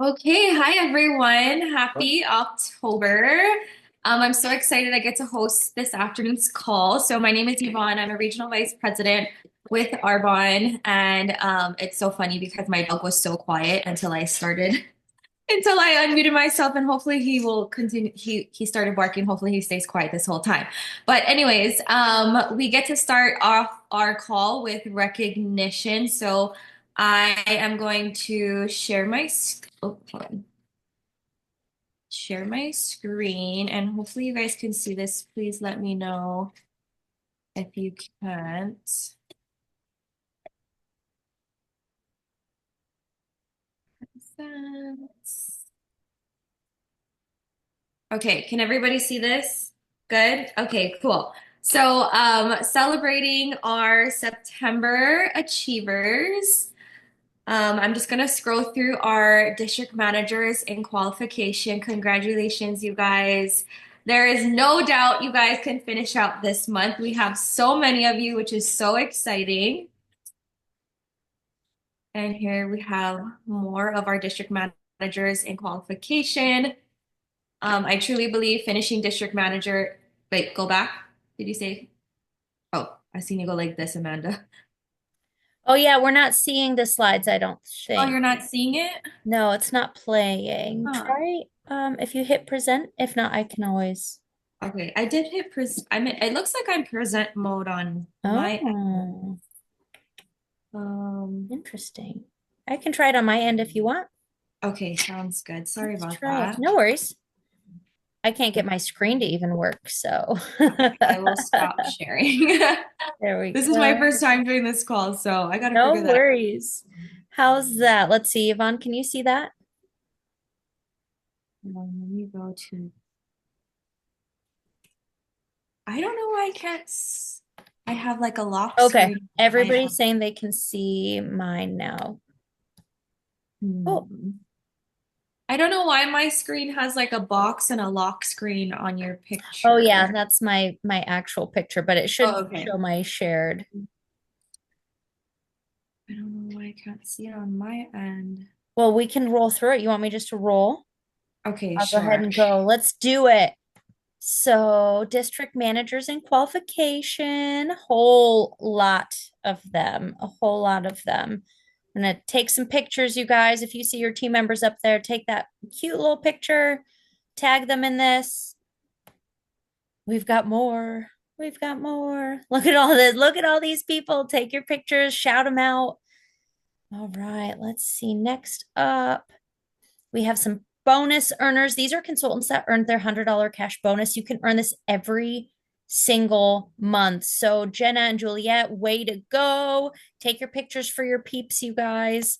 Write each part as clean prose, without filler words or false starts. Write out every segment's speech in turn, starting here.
Okay, hi everyone. Happy October. I'm so excited I get to host this afternoon's call. So my name is Yvonne. I'm a regional vice president with Arbonne, and it's so funny because my dog was so quiet until I unmuted myself, and hopefully he will continue. He started barking. Hopefully he stays quiet this whole time. But anyways, we get to start off our call with recognition. So I am going to hold on. Share my screen, and hopefully you guys can see this. Please let me know if you can't. Okay, can everybody see this? Good? Okay, cool. So, celebrating our September achievers. I'm just gonna scroll through our district managers in qualification. Congratulations, you guys. There is no doubt you guys can finish out this month. We have so many of you, which is so exciting. And here we have more of our district managers in qualification. I truly believe finishing district manager. Wait, go back. Did you say? Oh, I seen you go like this, Amanda. Oh yeah, we're not seeing the slides, I don't Oh, think. you're not seeing it? No, it's not playing. Huh. Try if you hit present. If not, I can always. Okay, I did hit pres. I mean, it looks like I'm present mode on my end. Oh, Um, interesting. I can try it on my end if you want. okay, sounds good. Sorry Let's about try it. that. No worries. I can't get my screen to even work, so I will stop sharing. there we This is my go. first time doing this call, so I gotta No figure that out. worries. How's that? Let's see, Yvonne, can you see that? Let me go to. I don't know why I can't. I have like a lock Okay. screen on my Everybody's end. saying they can see mine now. Oh, Hmm. I don't know why my screen has like a box and a lock screen on your oh yeah, picture. that's my actual picture, but it should Oh, okay. show my shared. I don't know why I can't see it on my end. Well, we can roll through it. You want me just to roll? Okay, I'll go ahead sure. and go. Let's do it. So, district managers in qualification, whole lot of them, a whole lot of them. I'm gonna take some pictures, you guys. If you see your team members up there, take that cute little picture, tag them in this. We've got more. We've got more. Look at all this. Look at all these people. Take your pictures, shout them out. All right, let's see. Next up, we have some bonus earners. These are consultants that earned their $100 cash bonus. You can earn this every single month. So, Jenna and Juliet, way to go. Take your pictures for your peeps, you guys.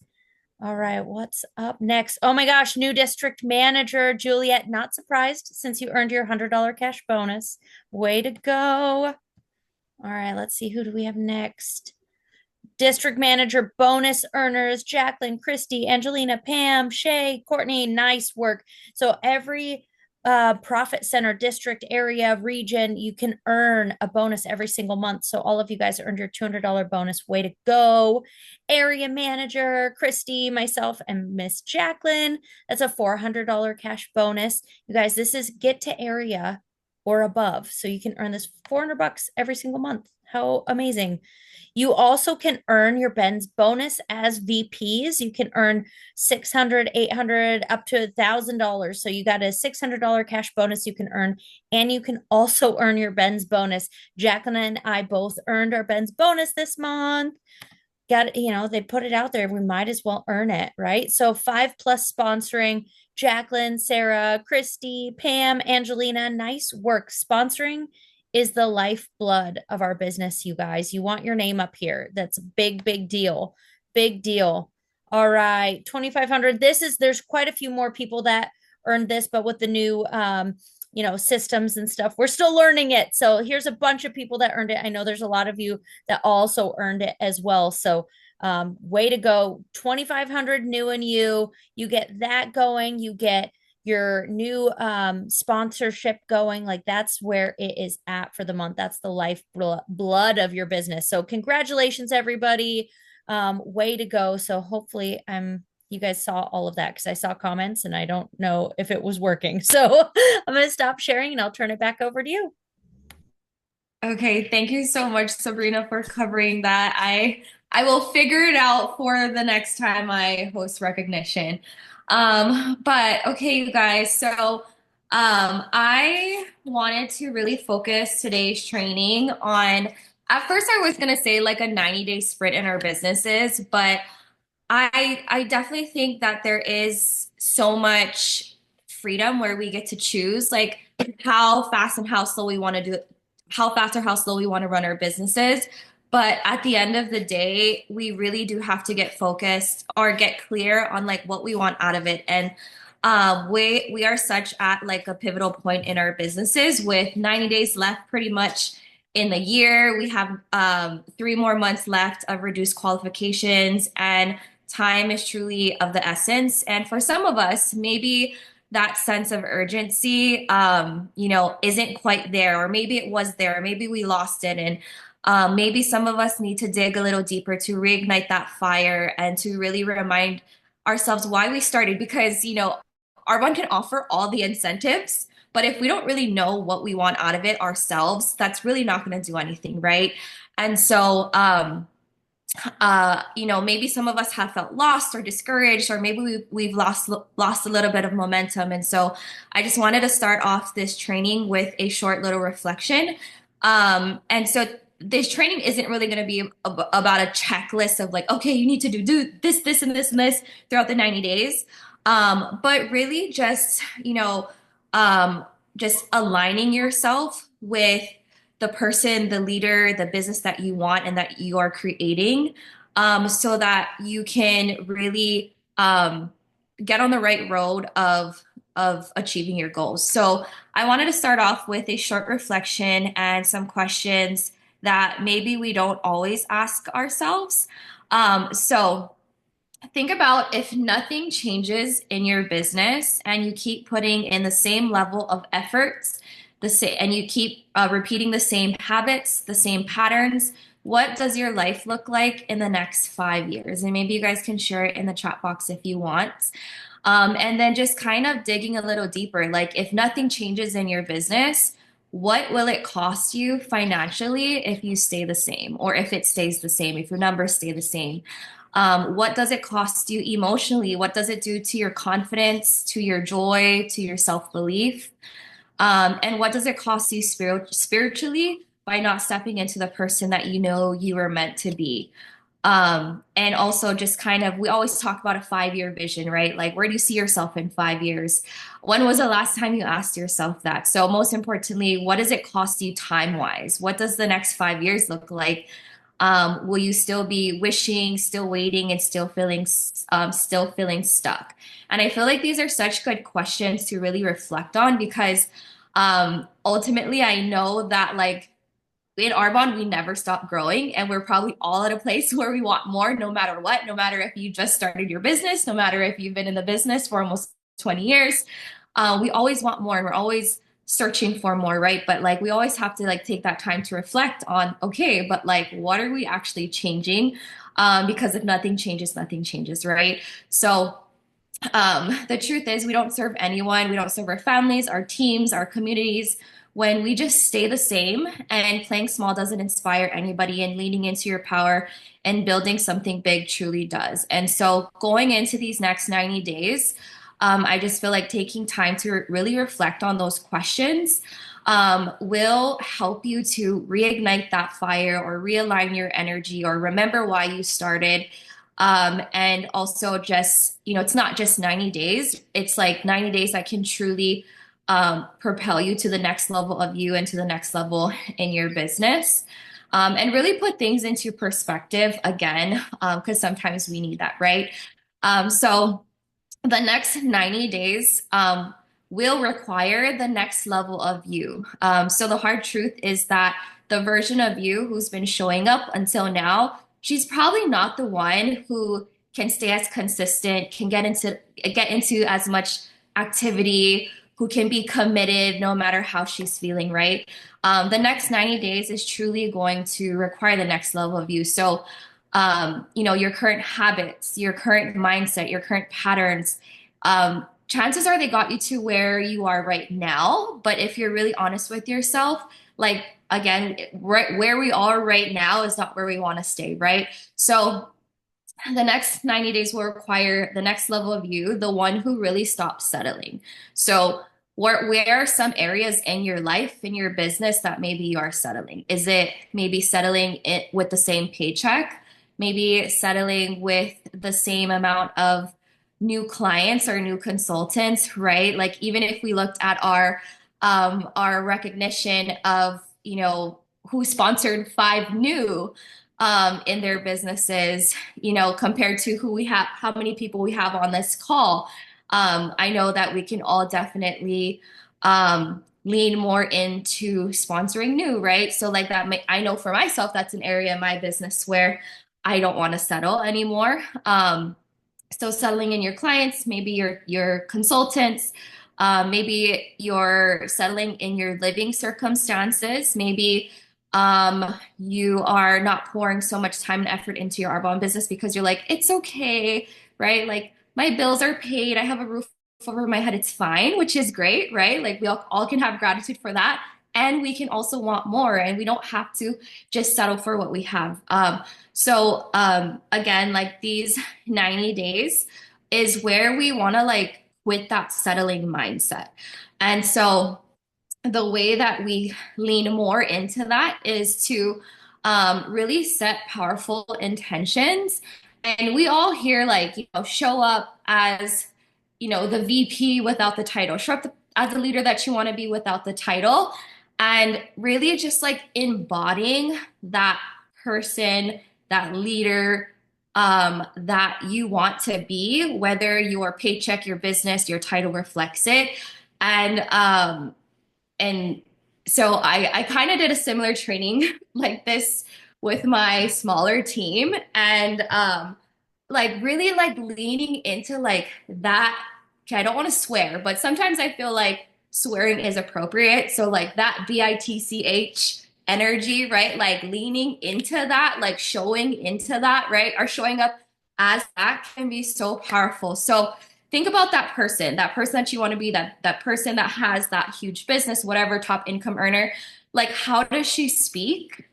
All right, what's up next? Oh my gosh, new district manager, Juliet. Not surprised since you earned your $100 cash bonus. Way to go. All right, let's see. Who do we have next? District manager bonus earners Jacqueline, Christy, Angelina, Pam, Shay, Courtney. Nice work. So every profit center, district, area, region, you can earn a bonus every single month. So all of you guys earned your $200 bonus. Way to go. Area manager, Christy, myself, and Miss Jacqueline. That's a $400 cash bonus. You guys, this is get to area or above. So you can earn this 400 bucks every single month. How amazing. You also can earn your Ben's bonus as VPs. You can earn 600, 800, up to $1,000. So you got a $600 cash bonus you can earn, and you can also earn your Ben's bonus. Jacqueline and I both earned our Ben's bonus this month. Got, they put it out there. We might as well earn it, right? So 5+ sponsoring Jacqueline, Sarah, Christy, Pam, Angelina. Nice work. Sponsoring is the lifeblood of our business, you guys. You want your name up here. That's a big, big deal. Big deal. All right, 2,500. There's quite a few more people that earned this, but with the new systems and stuff, we're still learning it. So here's a bunch of people that earned it. I know there's a lot of you that also earned it as well. So way to go. 2,500 new and you get that going. You get your new sponsorship going. Like that's where it is at for the month. That's the life blood of your business. So congratulations, everybody. Way to go. So hopefully you guys saw all of that because I saw comments and I don't know if it was working. So I'm going to stop sharing and I'll turn it back over to you. Okay, thank you so much, Sabrina, for covering that. I will figure it out for the next time I host recognition. But okay, you guys, so I wanted to really focus today's training on, at first I was gonna say like a 90-day sprint in our businesses, but I definitely think that there is so much freedom where we get to choose like how fast and how slow we want to do it, how fast or how slow we want to run our businesses. But at the end of the day, we really do have to get focused or get clear on like what we want out of it. And we are such at like a pivotal point in our businesses with 90 days left pretty much in the year. We have 3 more months left of reduced qualifications, and time is truly of the essence. And for some of us, maybe that sense of urgency, isn't quite there, or maybe it was there, maybe we lost it. And maybe some of us need to dig a little deeper to reignite that fire and to really remind ourselves why we started. Because, Arbonne can offer all the incentives, but if we don't really know what we want out of it ourselves, that's really not going to do anything, right? And so, maybe some of us have felt lost or discouraged, or maybe we've lost a little bit of momentum. And so I just wanted to start off this training with a short little reflection. And so this training isn't really going to be about a checklist of like, okay, you need to do this, this, and this, and this throughout the 90 days. But really just aligning yourself with the person, the leader, the business that you want and that you are creating, so that you can really get on the right road of achieving your goals. So I wanted to start off with a short reflection and some questions that maybe we don't always ask ourselves. So think about, if nothing changes in your business and you keep putting in the same level of efforts, and you keep repeating the same habits, the same patterns, what does your life look like in the next 5 years? And maybe you guys can share it in the chat box if you want. And then just kind of digging a little deeper, like if nothing changes in your business, what will it cost you financially if you stay the same, or if it stays the same, if your numbers stay the same? What does it cost you emotionally? What does it do to your confidence, to your joy, to your self-belief? And what does it cost you spiritually by not stepping into the person that you know you were meant to be? And also just kind of, we always talk about a 5 year vision, right? Like, where do you see yourself in 5 years? When was the last time you asked yourself that? So most importantly, what does it cost you time wise? What does the next 5 years look like? Will you still be wishing, still waiting, and still feeling stuck? And I feel like these are such good questions to really reflect on, because ultimately I know that like in Arbonne, we never stop growing, and we're probably all at a place where we want more no matter what, no matter if you just started your business, no matter if you've been in the business for almost 20 years. We always want more, and we're always searching for more, right? But like we always have to like take that time to reflect on, okay, but like what are we actually changing? Because if nothing changes, right? So the truth is, we don't serve anyone. We don't serve our families, our teams, our communities. When we just stay the same, and playing small doesn't inspire anybody, and leaning into your power and building something big truly does. And so going into these next 90 days, I just feel like taking time to really reflect on those questions will help you to reignite that fire, or realign your energy, or remember why you started. And also just, it's not just 90 days, it's like 90 days that can truly propel you to the next level of you and to the next level in your business. And really put things into perspective again, because sometimes we need that, right? So the next 90 days will require the next level of you. So the hard truth is that the version of you who's been showing up until now, she's probably not the one who can stay as consistent, can get into as much activity, who can be committed no matter how she's feeling, right? The next 90 days is truly going to require the next level of you. So your current habits, your current mindset, your current patterns, chances are they got you to where you are right now. But if you're really honest with yourself, like again, right where we are right now is not where we want to stay, right? So the next 90 days will require the next level of you, the one who really stops settling. So, where are some areas in your life, in your business that maybe you are settling? Is it maybe settling it with the same paycheck? Maybe settling with the same amount of new clients or new consultants, right? Like even if we looked at our recognition of, who sponsored five new in their businesses, compared to who we have, how many people we have on this call. I know that we can all definitely lean more into sponsoring new, right? So like that, I know for myself, that's an area in my business where I don't want to settle anymore. So settling in your clients, maybe your consultants, maybe you're settling in your living circumstances, maybe you are not pouring so much time and effort into your Arbonne business because you're like, it's okay, right? Like my bills are paid, I have a roof over my head, it's fine, which is great, right? Like we all can have gratitude for that. And we can also want more, and we don't have to just settle for what we have. Again, like these 90 days is where we want to like quit that settling mindset. And so the way that we lean more into that is to really set powerful intentions. And we all hear like, show up as, the VP without the title, show up as the leader that you want to be without the title. And really just like embodying that person, that leader, that you want to be, whether your paycheck, your business, your title reflects it. And so I kind of did a similar training like this with my smaller team, and like really like leaning into like that. Okay, I don't want to swear, but sometimes I feel like swearing is appropriate. So like that BITCH energy, right? Like leaning into that, like showing into that, right? Or showing up as that can be so powerful. So think about that person that you want to be, that person that has that huge business, whatever, top income earner. Like how does she speak?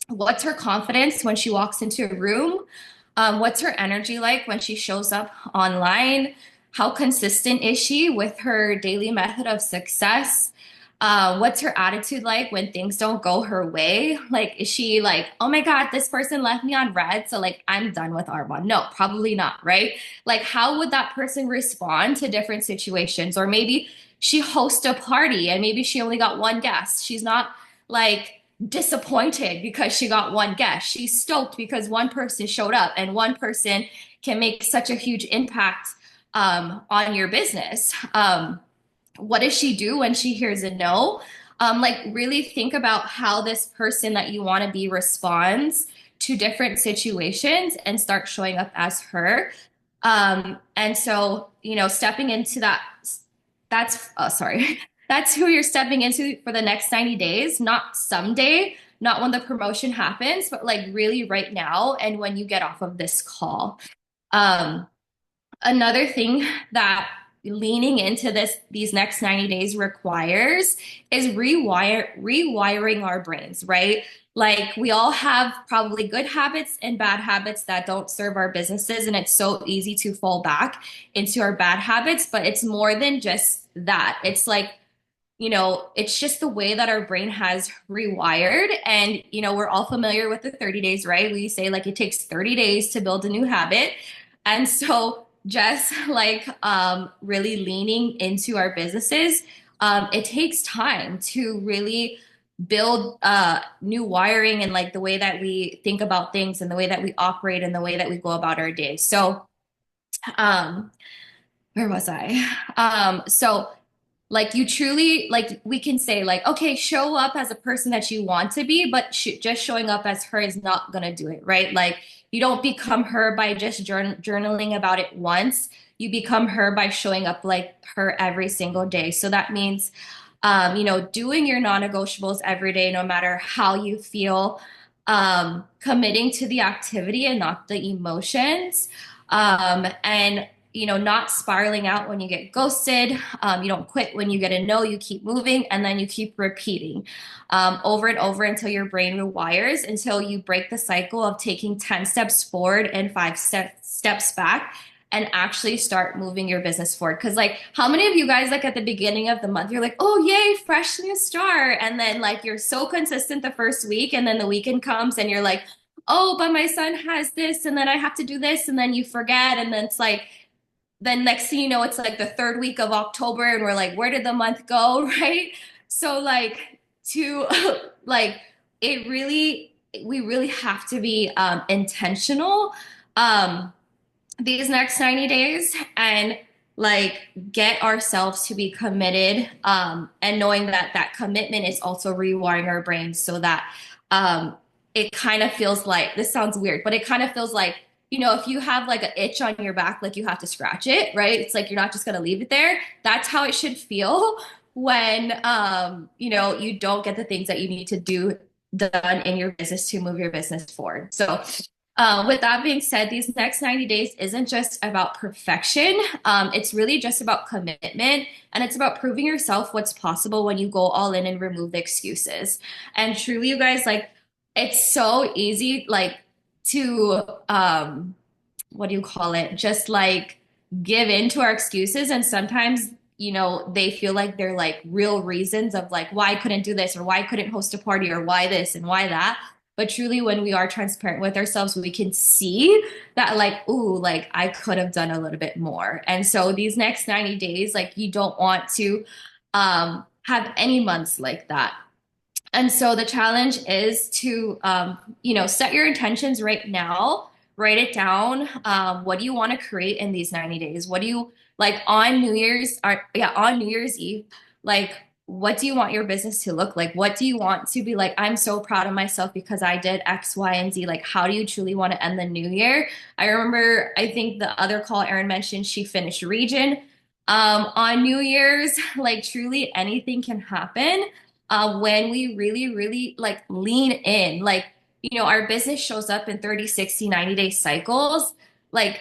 What's her confidence when she walks into a room? What's her energy like when she shows up online? How consistent is she with her daily method of success? What's her attitude like when things don't go her way? Like, is she like, oh my God, this person left me on red, so like I'm done with Arbonne? No, probably not, right? Like, how would that person respond to different situations? Or maybe she hosts a party and maybe she only got one guest. She's not like disappointed because she got one guest. She's stoked because one person showed up, and one person can make such a huge impact on your business. What does she do when she hears a no? Like really think about how this person that you want to be responds to different situations and start showing up as her. And so, stepping into that's, oh, sorry, that's who you're stepping into for the next 90 days, not someday, not when the promotion happens, but like really right now and when you get off of this call. Um, Another thing that leaning into these next 90 days requires is rewiring our brains, right? Like we all have probably good habits and bad habits that don't serve our businesses, and it's so easy to fall back into our bad habits, but it's more than just that. It's like, it's just the way that our brain has rewired. And, we're all familiar with the 30 days, right? We say like it takes 30 days to build a new habit. And so just like really leaning into our businesses, it takes time to really build new wiring and like the way that we think about things and the way that we operate and the way that we go about our day. So, um, where was I? So like you truly like we can say like okay, show up as a person that you want to be, but just showing up as her is not going to do it, right? Like you don't become her by just journaling about it once. You become her by showing up like her every single day. So that means doing your non-negotiables every day, no matter how you feel. committing to the activity and not the emotions. And not spiraling out when you get ghosted. You don't quit when you get a no, you keep moving and then you keep repeating over and over until your brain rewires, until you break the cycle of taking 10 steps forward and steps back and actually start moving your business forward. Because, like, how many of you guys, like, at the beginning of the month, you're like, oh, yay, fresh new start. And then, like, you're so consistent the first week, and then the weekend comes, and you're like, oh, but my son has this, and then I have to do this, and then you forget. And then it's like, then next thing you know, it's like the third week of October, and we're like, where did the month go? Right. So, like, to like, it really, we really have to be intentional. Um, these next 90 days and like get ourselves to be committed, and knowing that that commitment is also rewiring our brains so that um, it kind of feels like, this sounds weird, but it kind of feels like, if you have like an itch on your back, like you have to scratch it, right? It's like you're not just going to leave it there. That's how it should feel when you don't get the things that you need to do done in your business to move your business forward. So with that being said, these next 90 days isn't just about perfection. It's really just about commitment, and it's about proving yourself what's possible when you go all in and remove the excuses. And truly, you guys, like, it's so easy, like, to, what do you call it? Just like give in to our excuses. And sometimes, they feel like they're like real reasons of like why I couldn't do this or why I couldn't host a party or why this and why that. But truly, when we are transparent with ourselves, we can see that, like, ooh, like I could have done a little bit more. And so these next 90 days, like, you don't want to have any months like that. And so the challenge is to, set your intentions right now, write it down. What do you want to create in these 90 days? What do you like on New Year's, or yeah, on New Year's Eve? Like, what do you want your business to look like? What do you want to be like? I'm so proud of myself because I did X, Y, and Z. Like, how do you truly want to end the new year? I remember, I think the other call Erin mentioned, she finished region. On New Year's, like, truly anything can happen when we really, really like lean in. Like, our business shows up in 30, 60, 90-day cycles. Like,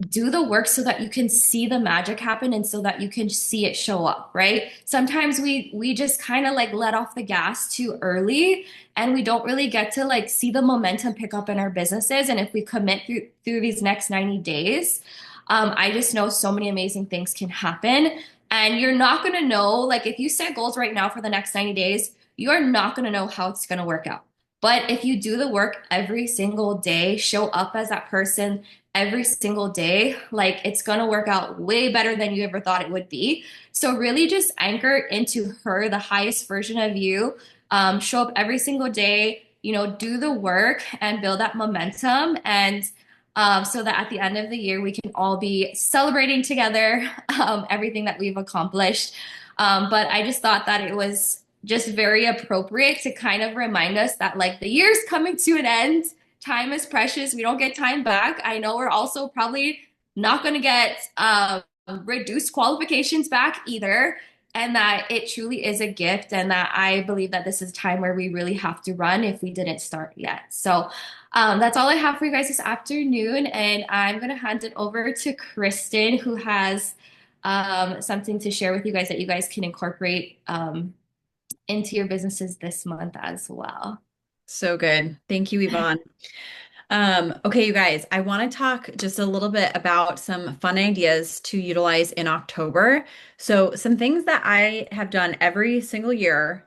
do the work so that you can see the magic happen and so that you can see it show up, right? Sometimes we just kind of like let off the gas too early, and we don't really get to like see the momentum pick up in our businesses. And if we commit through these next 90 days, I just know so many amazing things can happen. And you're not going to know, like, if you set goals right now for the next 90 days, you are not going to know how it's going to work out. But if you do the work every single day, show up as that person every single day, like, it's going to work out way better than you ever thought it would be. So really just anchor into her, the highest version of you. Show up every single day, do the work and build that momentum. And so that at the end of the year, we can all be celebrating together everything that we've accomplished. But I just thought that it was just very appropriate to kind of remind us that, like, the year's coming to an end. Time is precious. We don't get time back. I know we're also probably not going to get reduced qualifications back either. And that it truly is a gift, and that I believe that this is a time where we really have to run if we didn't start yet. So that's all I have for you guys this afternoon. And I'm going to hand it over to Kristen, who has something to share with you guys that you guys can incorporate into your businesses this month as well. So good. Thank you, Yvonne. Okay, you guys, I want to talk just a little bit about some fun ideas to utilize in October. So, some things that I have done every single year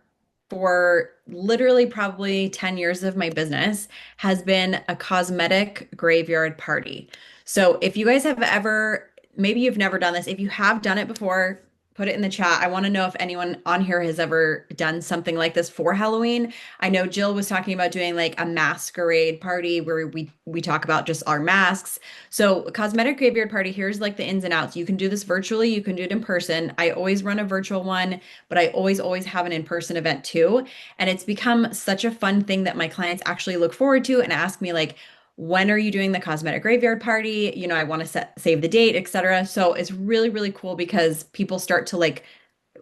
for literally probably 10 years of my business has been a cosmetic graveyard party. So, if you guys have ever, maybe you've never done this, if you have done it before, put it in the chat. I want to know if anyone on here has ever done something like this for Halloween. I know Jill was talking about doing like a masquerade party where we talk about just our masks. So, a cosmetic graveyard party, here's like the ins and outs. You can do this virtually, you can do it in person. I always run a virtual one, but I always have an in-person event too. And it's become such a fun thing that my clients actually look forward to and ask me like, when are you doing the cosmetic graveyard party? I want to save the date, etc. So it's really, really cool because people start to like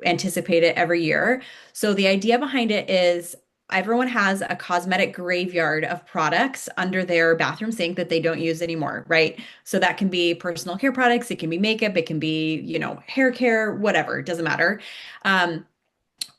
anticipate it every year. So the idea behind it is everyone has a cosmetic graveyard of products under their bathroom sink that they don't use anymore, right? So that can be personal care products, it can be makeup, it can be, hair care, whatever, it doesn't matter. Um,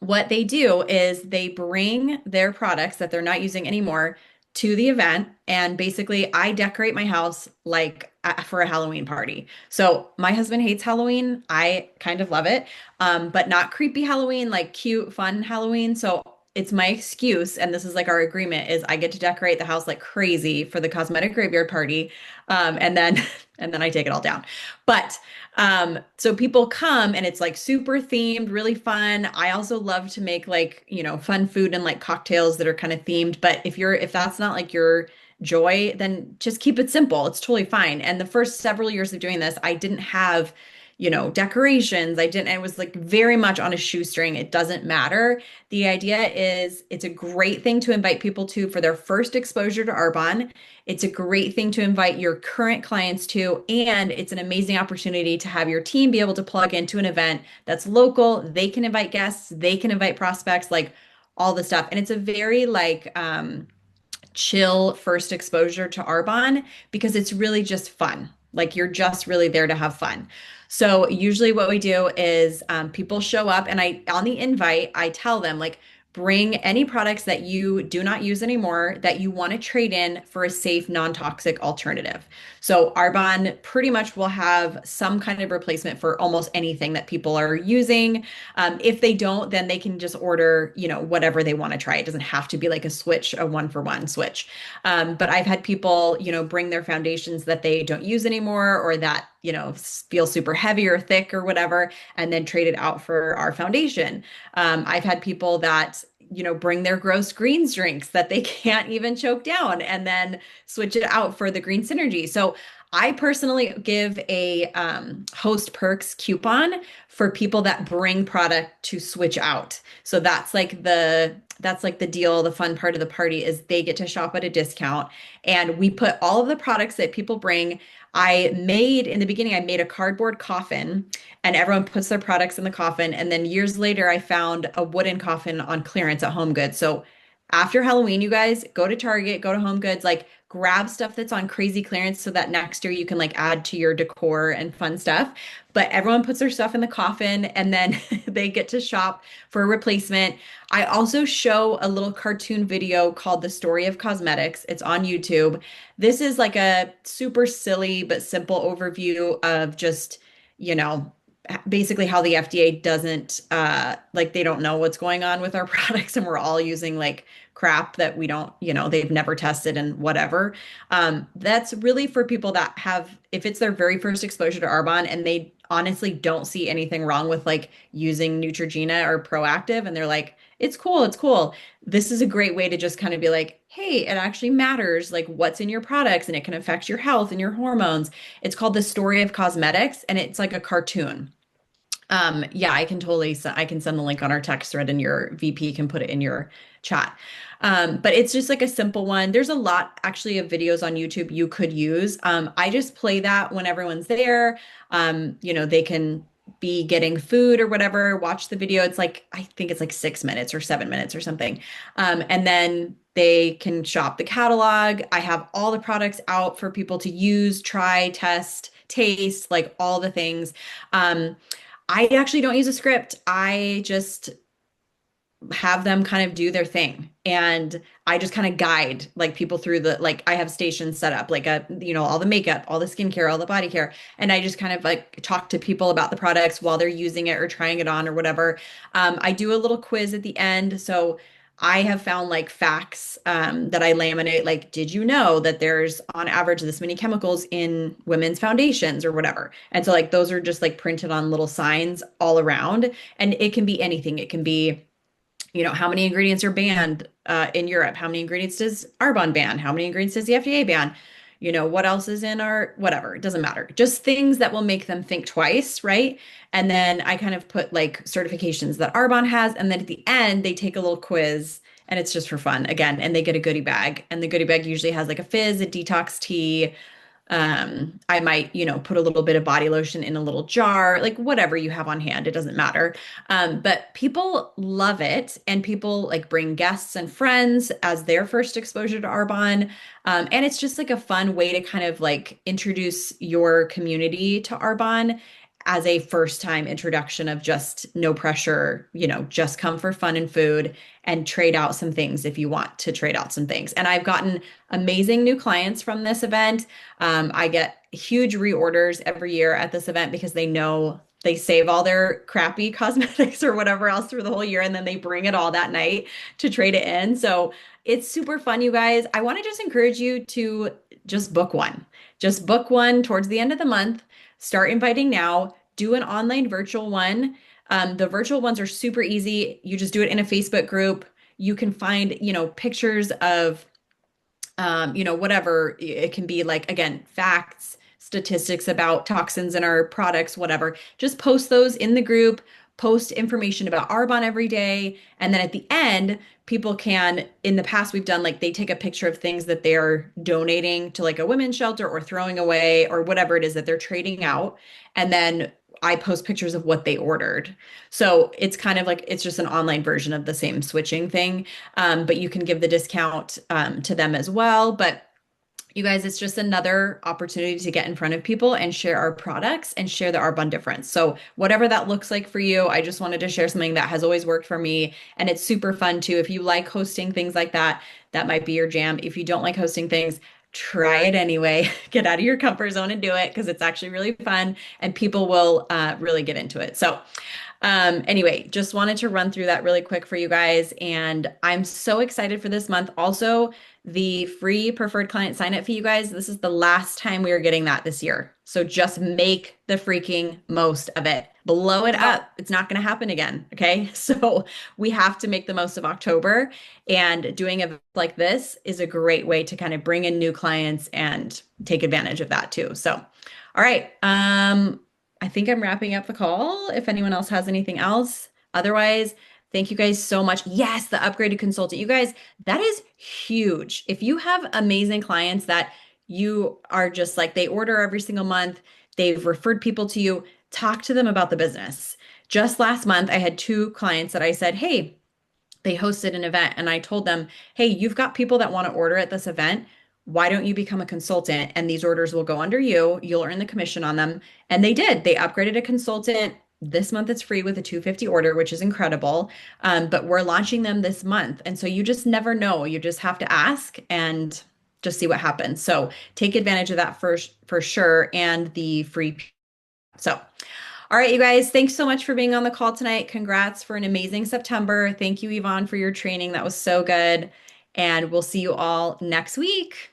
what they do is they bring their products that they're not using anymore to the event. And basically, I decorate my house like for a Halloween party. So my husband hates Halloween. I kind of love it, but not creepy Halloween, like cute, fun Halloween. So it's my excuse, and this is like our agreement, is I get to decorate the house like crazy for the cosmetic graveyard party, and then and then I take it all down. But so people come and it's like super themed, really fun. I also love to make like, fun food and like cocktails that are kind of themed. But if that's not like your joy, then just keep it simple. It's totally fine. And the first several years of doing this, I didn't have, decorations. It was like very much on a shoestring. It doesn't matter. The idea is it's a great thing to invite people to for their first exposure to Arbonne. It's a great thing to invite your current clients to, and it's an amazing opportunity to have your team be able to plug into an event that's local. They can invite guests, they can invite prospects, like all the stuff. And it's a very like chill first exposure to Arbonne because it's really just fun. Like you're just really there to have fun. So usually what we do is people show up and I on the invite, I tell them like bring any products that you do not use anymore that you want to trade in for a safe, non-toxic alternative. So Arbonne pretty much will have some kind of replacement for almost anything that people are using. If they don't, then they can just order, whatever they want to try. It doesn't have to be like a switch, a one for one switch. But I've had people, bring their foundations that they don't use anymore or that, feel super heavy or thick or whatever, and then trade it out for our foundation. I've had people that, bring their gross greens drinks that they can't even choke down and then switch it out for the green synergy. So I personally give a host perks coupon for people that bring product to switch out. So that's like the deal, the fun part of the party is they get to shop at a discount and we put all of the products that people bring. In the beginning, I made a cardboard coffin and everyone puts their products in the coffin. And then years later, I found a wooden coffin on clearance at Home Goods. So after Halloween, you guys go to Target, go to Home Goods, like grab stuff that's on crazy clearance so that next year you can like add to your decor and fun stuff. But everyone puts their stuff in the coffin and then they get to shop for a replacement. I also show a little cartoon video called The Story of Cosmetics. It's on YouTube. This is like a super silly but simple overview of just, you know, basically how the FDA doesn't like they don't know what's going on with our products and we're all using like crap that we don't, they've never tested and whatever. That's really for people that have, if it's their very first exposure to Arbonne and they honestly don't see anything wrong with like using Neutrogena or Proactive and they're like, it's cool, it's cool. This is a great way to just kind of be like, hey, it actually matters like what's in your products and it can affect your health and your hormones. It's called The Story of Cosmetics and it's like a cartoon. Yeah, I can send the link on our text thread and your VP can put it in your chat. But it's just like a simple one. There's a lot actually of videos on YouTube you could use. I just play that when everyone's there. They can be getting food or whatever, watch the video. I think it's like 6 minutes or 7 minutes or something. And then they can shop the catalog. I have all the products out for people to use, try, test, taste, like all the things. I actually don't use a script. I just have them kind of do their thing. And I just kind of guide like people through I have stations set up, like all the makeup, all the skincare, all the body care. And I just kind of like talk to people about the products while they're using it or trying it on or whatever. I do a little quiz at the end. So I have found like facts that I laminate, like, did you know that there's on average this many chemicals in women's foundations or whatever? And so like those are just like printed on little signs all around. And it can be anything. It can be how many ingredients are banned in Europe? How many ingredients does Arbonne ban? How many ingredients does the FDA ban? What else is in our whatever? It doesn't matter. Just things that will make them think twice, right? And then I kind of put like certifications that Arbonne has, and then at the end they take a little quiz, and it's just for fun again, and they get a goodie bag, and the goodie bag usually has like a fizz, a detox tea, I might, put a little bit of body lotion in a little jar, like whatever you have on hand, it doesn't matter. But people love it, and people like bring guests and friends as their first exposure to Arbonne. And it's just like a fun way to kind of like introduce your community to Arbonne as a first time introduction of just no pressure, just come for fun and food and trade out some things if you want to trade out some things. And I've gotten amazing new clients from this event. I get huge reorders every year at this event because they know they save all their crappy cosmetics or whatever else through the whole year, and then they bring it all that night to trade it in. So it's super fun, you guys. I want to just encourage you to just book one. Just book one towards the end of the month. Start inviting now. Do an online virtual one. The virtual ones are super easy. You just do it in a Facebook group. You can find, pictures of whatever it can be, like, again, facts, statistics about toxins in our products, whatever. Just post those in the group, post information about Arbonne every day. And then at the end, people can, in the past, we've done like they take a picture of things that they're donating to like a women's shelter or throwing away or whatever it is that they're trading out. And then I post pictures of what they ordered. So it's kind of like it's just an online version of the same switching thing. But you can give the discount to them as well. But you guys, it's just another opportunity to get in front of people and share our products and share the Arbonne difference. So whatever that looks like for you, I just wanted to share something that has always worked for me. And it's super fun too. If you like hosting things like that, that might be your jam. If you don't like hosting things, try it anyway. Get out of your comfort zone and do it because it's actually really fun and people will really get into it. So anyway, just wanted to run through that really quick for you guys. And I'm so excited for this month. Also, the free preferred client sign up fee, you guys, this is the last time we are getting that this year. So just make the freaking most of it. Blow it up. It's not going to happen again. Okay. So we have to make the most of October, and doing events like this is a great way to kind of bring in new clients and take advantage of that too. So, all right. I think I'm wrapping up the call if anyone else has anything else. Otherwise, thank you guys so much. Yes, the upgraded consultant. You guys, that is huge. If you have amazing clients that you are just like, they order every single month, they've referred people to you, talk to them about the business. Just last month, I had two clients that I said, hey, they hosted an event and I told them, hey, you've got people that want to order at this event. Why don't you become a consultant? And these orders will go under you. You'll earn the commission on them. And they did. They upgraded a consultant. This month it's free with a 250 order, which is incredible. But we're launching them this month. And so you just never know. You just have to ask and just see what happens. So take advantage of that first for sure. And the free. So all right, you guys, thanks so much for being on the call tonight. Congrats for an amazing September. Thank you, Yvonne, for your training. That was so good. And we'll see you all next week.